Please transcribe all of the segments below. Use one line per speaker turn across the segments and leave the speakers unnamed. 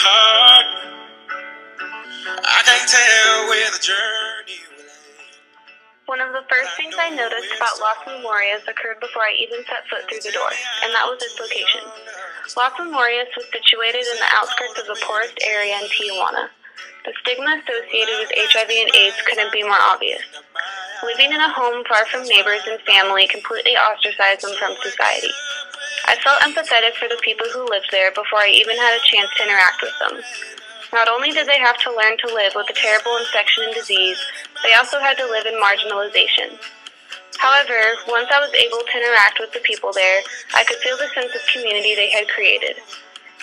heart. I can't tell where the journey will end.
One of the first things I noticed about Las Memorias occurred before I even set foot through the door, and that was its location. Las Memorias was situated in the outskirts of the poorest area in Tijuana. The stigma associated with HIV and AIDS couldn't be more obvious. Living in a home far from neighbors and family completely ostracized them from society. I felt empathetic for the people who lived there before I even had a chance to interact with them. Not only did they have to learn to live with a terrible infection and disease, they also had to live in marginalization. However, once I was able to interact with the people there, I could feel the sense of community they had created.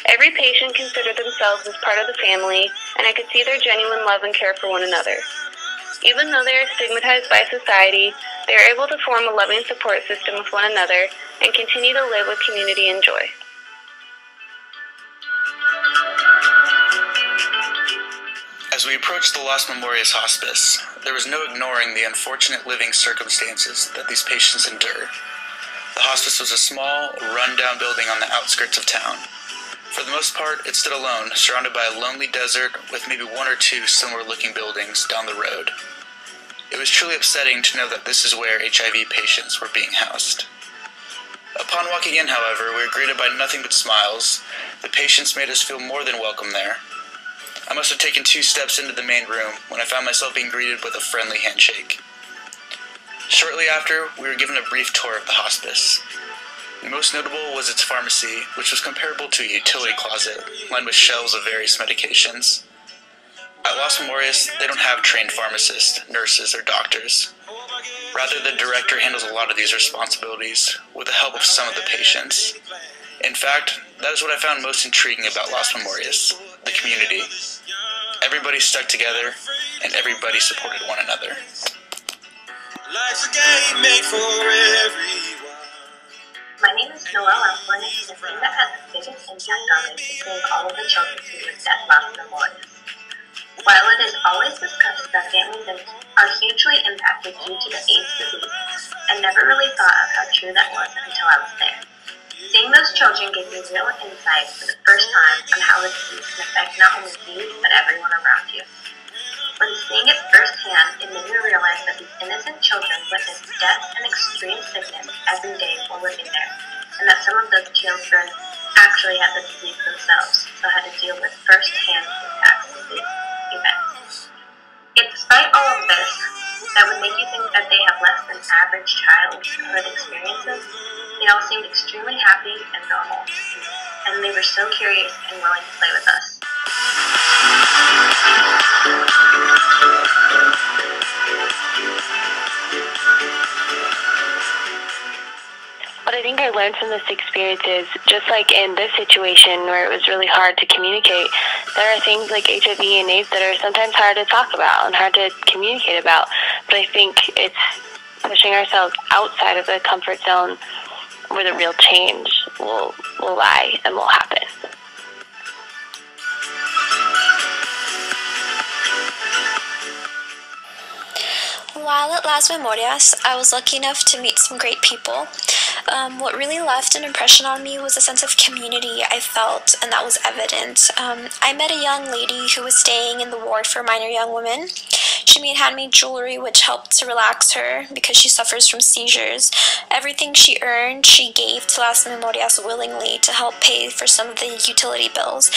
Every patient considered themselves as part of the family, and I could see their genuine love and care for one another. Even though they are stigmatized by society, they are able to form a loving support system with one another and continue to live with community and joy.
As we approached the Las Memorias hospice, there was no ignoring the unfortunate living circumstances that these patients endure. The hospice was a small, run-down building on the outskirts of town. For the most part, it stood alone, surrounded by a lonely desert with maybe one or two similar-looking buildings down the road. It was truly upsetting to know that this is where HIV patients were being housed. Upon walking in, however, we were greeted by nothing but smiles. The patients made us feel more than welcome there. I must have taken 2 steps into the main room when I found myself being greeted with a friendly handshake. Shortly after, we were given a brief tour of the hospice. Most notable was its pharmacy, which was comparable to a utility closet, lined with shelves of various medications. At Las Memorias, they don't have trained pharmacists, nurses, or doctors. Rather, the director handles a lot of these responsibilities with the help of some of the patients. In fact, that is what I found most intriguing about Las Memorias, the community. Everybody stuck together, and everybody supported one another.
Life's a game made for everyone.
My name is Noelle Amplin, and the thing that had the biggest impact on me is seeing all of the children who lived at Las Memorias. While it is always discussed that families are hugely impacted due to the AIDS disease, I never really thought of how true that was until I was there. Seeing those children gave me real insight for the first time on how the disease can affect not only you, but everyone around you. When seeing it firsthand, it made me realize that these innocent children witnessed death and extreme sickness every day while living there, and that some of those children actually had the disease themselves, so had to deal with first-hand impacts of these events. Yet despite all of this, that would make you think that they have less than average childhood experiences, they all seemed extremely happy and normal, and they were so curious and willing to play with us.
What I think I learned from this experience is, just like in this situation where it was really hard to communicate, there are things like HIV and AIDS that are sometimes hard to talk about and hard to communicate about. But I think it's pushing ourselves outside of the comfort zone where the real change will lie and will happen.
While at Las Memorias, I was lucky enough to meet some great people. What really left an impression on me was a sense of community I felt, and that was evident. I met a young lady who was staying in the ward for minor young women. She made handmade jewelry which helped to relax her because she suffers from seizures. Everything she earned, she gave to Las Memorias willingly to help pay for some of the utility bills.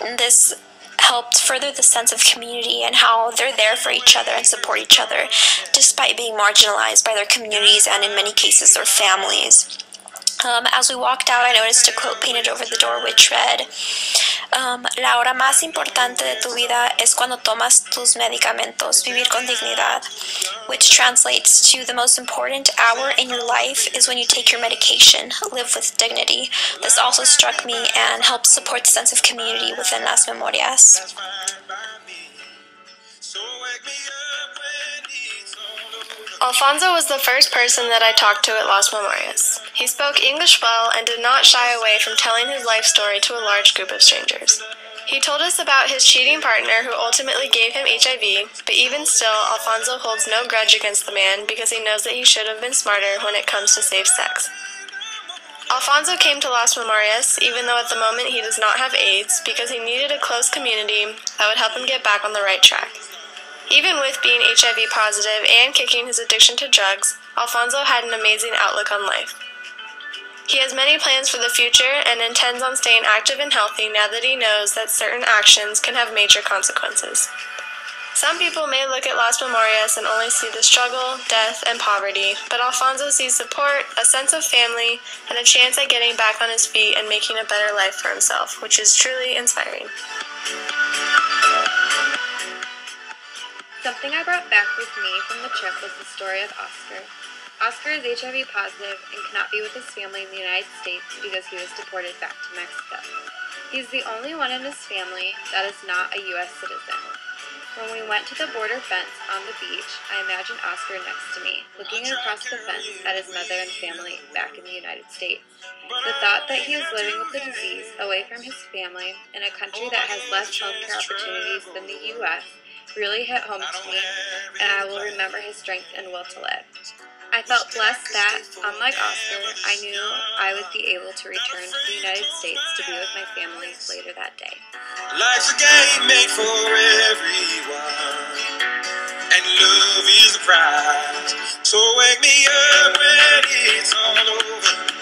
And this helped further the sense of community and how they're there for each other and support each other, despite being marginalized by their communities and in many cases their families. As we walked out, I noticed a quote painted over the door which read, La hora más importante de tu vida es cuando tomas tus medicamentos, vivir con dignidad, which translates to the most important hour in your life is when you take your medication, live with dignity. This also struck me and helped support the sense of community within Las Memorias.
Alfonso was the first person that I talked to at Las Memorias. He spoke English well and did not shy away from telling his life story to a large group of strangers. He told us about his cheating partner who ultimately gave him HIV, but even still, Alfonso holds no grudge against the man because he knows that he should have been smarter when it comes to safe sex. Alfonso came to Las Memorias, even though at the moment he does not have AIDS, because he needed a close community that would help him get back on the right track. Even with being HIV positive and kicking his addiction to drugs, Alfonso had an amazing outlook on life. He has many plans for the future and intends on staying active and healthy now that he knows that certain actions can have major consequences. Some people may look at Las Memorias and only see the struggle, death, and poverty, but Alfonso sees support, a sense of family, and a chance at getting back on his feet and making a better life for himself, which is truly inspiring.
Something I brought back with me from the trip was the story of Oscar. Oscar is HIV positive and cannot be with his family in the United States because he was deported back to Mexico. He's the only one in his family that is not a U.S. citizen. When we went to the border fence on the beach, I imagined Oscar next to me, looking across the fence at his mother and family back in the United States. The thought that he was living with the disease away from his family in a country that has less healthcare opportunities than the U.S. really hit home to me, and I will remember his strength and will to live. I felt blessed that, unlike Oscar, I knew I would be able to return to the United States to be with my family later that day.
Life's a game made for everyone, and love is the prize. So wake me up when it's all over.